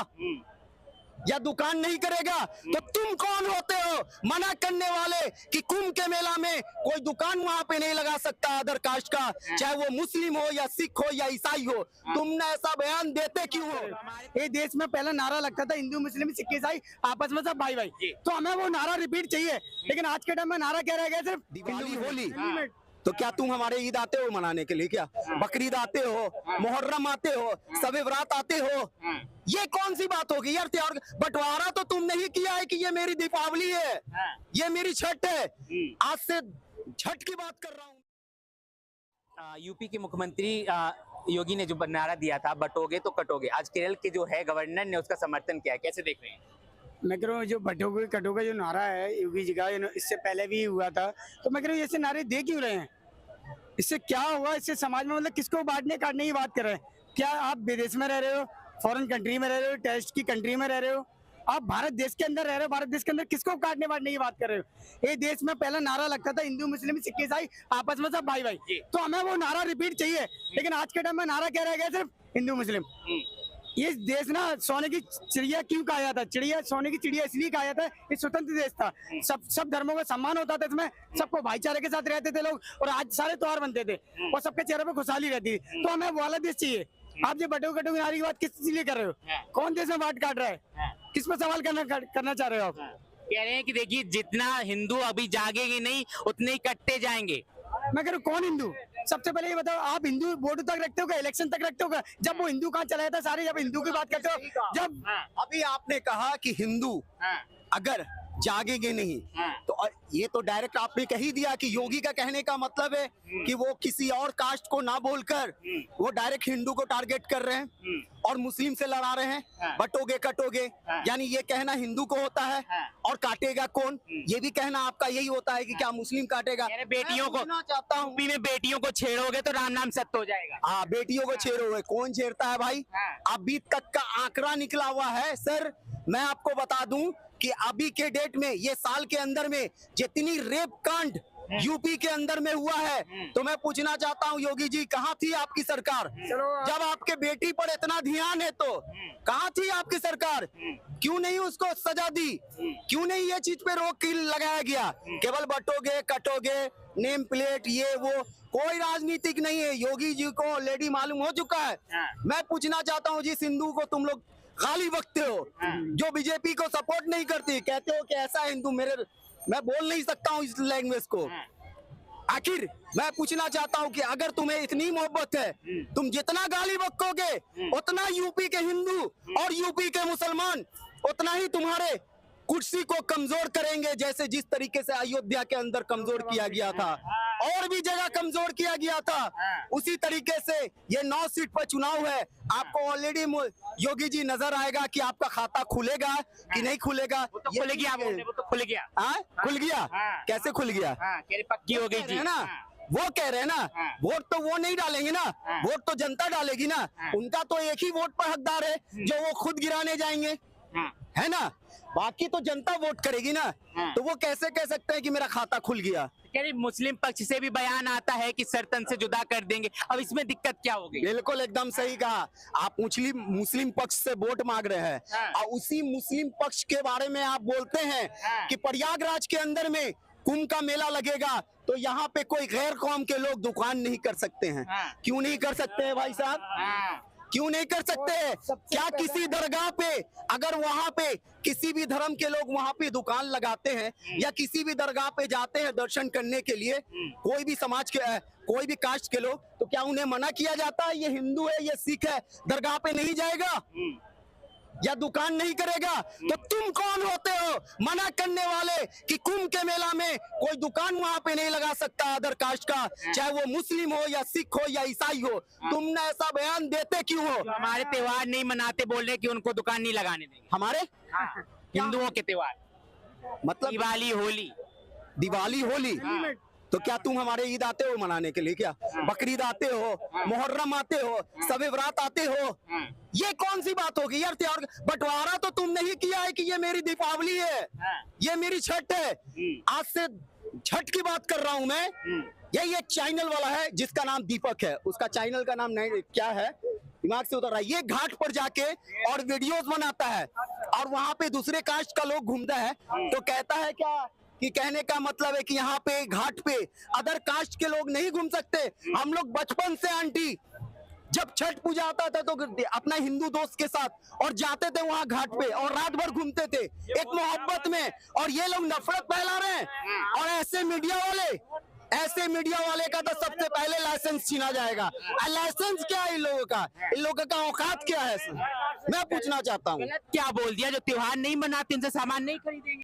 करेगा या दुकान नहीं करेगा, तो तुम कौन होते हो मना करने वाले कि कुंभ के मेला में कोई दुकान वहां पे नहीं लगा सकता अदर कास्ट का, चाहे वो मुस्लिम हो या सिख हो या ईसाई हो। तुमने ऐसा बयान देते क्यों हो? ये देश में पहला नारा लगता था हिंदू मुस्लिम सिख ईसाई आपस में सब भाई भाई, तो हमें वो नारा रिपीट चाहिए। लेकिन आज के टाइम में नारा क्या रह गया, सिर्फ दिवाली होली। तो क्या तुम हमारे ईद आते हो मनाने के लिए? क्या बकरीद आते हो, मुहर्रम आते हो, शब बरात आते हो? ये कौन सी बात होगी यार? त्योहार बंटवारा तो तुमने ही किया है कि ये मेरी दीपावली है, ये मेरी छठ है। आज से छठ की बात कर रहा हूँ। यूपी के मुख्यमंत्री योगी ने जो नारा दिया था बटोगे तो कटोगे, आज केरल के जो है गवर्नर ने उसका समर्थन किया है, कैसे देख रहे हैं? मैं कह रहा हूँ जो बटोगे कटोगे जो नारा है योगी जी का, इससे पहले भी हुआ था, तो मैं कह रहा हूँ ऐसे नारे दे क्यों रहे हैं? इससे क्या होगा? इससे समाज में मतलब किसको बांटने काटने की बात कर रहे हैं? क्या आप विदेश में रह रहे हो, फॉरेन कंट्री में रह रहे हो, टेररिस्ट की कंट्री में रह रहे हो, आप भारत देश के अंदर रह रहे हो, भारत देश के अंदर किसको काटने बांटने की बात कर रहे हो? ये देश में पहला नारा लगता था हिंदू मुस्लिम सिख ईसाई आपस में सब भाई भाई, तो हमें वो नारा रिपीट चाहिए। लेकिन आज के टाइम में नारा क्या रह गया, सिर्फ हिंदू मुस्लिम। ये देश ना सोने की चिड़िया क्यों कहा जाता है? चिड़िया सोने की चिड़िया इसलिए कहा जाता है, ये स्वतंत्र देश था, सब धर्मों का सम्मान होता था इसमें, सबको भाईचारे के साथ रहते थे लोग, और आज सारे त्योहार बनते थे और सबके चेहरे पे खुशहाली रहती थी। तो हमें वो वाला देश चाहिए। आप जो बटोगे कटोगे नारे की बात किस लिए कर रहे हो? कौन देश में बांट काट रहा है? किस पर सवाल करना चाह रहे हो आप? कह रहे हैं कि देखिए जितना हिंदू अभी जागेंगे नहीं उतने ही कटते जाएंगे। मैं कह रहा हूँ कौन हिंदू? सबसे पहले ये बताओ, आप हिंदू वोट तक रखते हो क्या? इलेक्शन तक रखते हो क्या? जब वो हिंदू कहाँ चला जाता सारे, जब हिंदू की बात करते हो, जब अभी आपने कहा कि हिंदू अगर जागेंगे नहीं, तो ये तो डायरेक्ट आपने कह ही दिया कि योगी का कहने का मतलब है कि वो किसी और कास्ट को ना बोलकर वो डायरेक्ट हिंदू को टारगेट कर रहे हैं और मुस्लिम से लड़ा रहे हैं। बटोगे कटोगे यानी ये कहना हिंदू को होता है, और काटेगा कौन? ये भी कहना आपका यही होता है कि क्या मुस्लिम काटेगा? बेटियों को चाहता हूँ यूपी में बेटियों को छेड़ोगे तो राम नाम सत्य हो जाएगा। हाँ, बेटियों को छेड़ोगे, कौन छेड़ता है भाई? अभी तक का आंकड़ा निकला हुआ है सर, मैं आपको बता दूं कि अभी के डेट में ये साल के अंदर में जितनी रेप कांड यूपी के अंदर में हुआ है, तो मैं पूछना चाहता हूँ योगी जी कहाँ थी आपकी सरकार? जब आपके बेटी पर इतना ध्यान है तो कहाँ थी आपकी सरकार? क्यों नहीं उसको सजा दी? क्यों नहीं ये चीज पे रोक लगाया गया? केवल बटोगे कटोगे, नेम प्लेट, ये वो, कोई राजनीतिक नहीं है। योगी जी को ऑलरेडी मालूम हो चुका है। मैं पूछना चाहता हूँ जिस हिंदू को तुम लोग गाली बकते हो, जो बीजेपी को सपोर्ट नहीं करती, कहते हो कि ऐसा हिंदू, मैं बोल नहीं सकता हूँ इस लैंग्वेज को। आखिर मैं पूछना चाहता हूँ कि अगर तुम्हें इतनी मोहब्बत है, तुम जितना गाली बकोगे उतना यूपी के हिंदू और यूपी के मुसलमान उतना ही तुम्हारे कुर्सी को कमजोर करेंगे, जैसे जिस तरीके से अयोध्या के अंदर कमजोर किया गया था और भी जगह कमजोर किया गया था, उसी तरीके से ये 9 सीट पर चुनाव है। आपको ऑलरेडी योगी जी नजर आएगा कि आपका खाता खुलेगा कि नहीं खुलेगा। वो तो खुल गया, वो तो खुल गया। खुल गया? कैसे खुल गया? पक्की हो गई जी ना, वो कह रहे हैं ना, वोट तो वो नहीं डालेंगे ना, वोट तो जनता डालेगी ना। उनका तो एक ही वोट पर हकदार है जो वो खुद गिराने जाएंगे, है ना? बाकी तो जनता वोट करेगी ना। तो वो कैसे कह सकते हैं कि मेरा खाता खुल गया? मुस्लिम पक्ष से भी बयान आता है कि सरतन से जुदा कर देंगे, अब इसमें दिक्कत क्या होगी? बिल्कुल एकदम सही कहा आप। मुस्लिम पक्ष से वोट मांग रहे हैं और उसी मुस्लिम पक्ष के बारे में आप बोलते हैं कि प्रयागराज के अंदर में कुंभ का मेला लगेगा, तो यहाँ पे कोई गैर कौम के लोग दुकान नहीं कर सकते हैं। क्यों नहीं कर सकते हैं भाई साहब? क्यों नहीं कर सकते हैं? क्या किसी दरगाह पे अगर वहाँ पे किसी भी धर्म के लोग वहाँ पे दुकान लगाते हैं या किसी भी दरगाह पे जाते हैं दर्शन करने के लिए, कोई भी समाज के कोई भी कास्ट के लोग, तो क्या उन्हें मना किया जाता है ये हिंदू है ये सिख है दरगाह पे नहीं जाएगा या दुकान नहीं करेगा? तो तुम कौन होते हो मना करने वाले कि कुंभ के मेला में कोई दुकान वहां पे नहीं लगा सकता अदर कास्ट का, चाहे वो मुस्लिम हो या सिख हो या ईसाई हो? तुमने ऐसा बयान देते क्यों हो? हमारे त्योहार नहीं मनाते बोल रहे कि उनको दुकान नहीं लगाने देंगे। हमारे हिंदुओं के त्योहार मतलब दिवाली होली, तो क्या तुम हमारे ईद आते हो मनाने के लिए? क्या बकरीद आते हो, मुहर्रम आते हो, शब बरात आते हो? ये कौन सी बात होगी यार? त्योहार बंटवारा तो तुमने ही किया है कि ये मेरी दीपावली है, ये मेरी छठ है। आज से छठ की बात कर रहा हूं मैं। यही एक चैनल वाला है जिसका नाम दीपक है, उसका चैनल का नाम नहीं क्या है, दिमाग से उतर रहा है। ये घाट पर जाके और वीडियोस बनाता है और वहां पे दूसरे कास्ट का लोग घूमता है तो कहता है क्या कि कहने का मतलब है कि यहाँ पे घाट पे अदर कास्ट के लोग नहीं घूम सकते। हम लोग बचपन से आंटी जब छठ पूजा आता था तो अपना हिंदू दोस्त के साथ और जाते थे वहां घाट पे और रात भर घूमते थे एक मोहब्बत में, और ये लोग नफरत फैला रहे हैं। और ऐसे मीडिया वाले का तो सबसे पहले लाइसेंस छीना जाएगा। लाइसेंस क्या है इन लोगों का औकात क्या है? मैं पूछना चाहता हूँ। क्या बोल दिया, जो त्योहार नहीं मनाते उनसे सामान नहीं खरीदेंगे?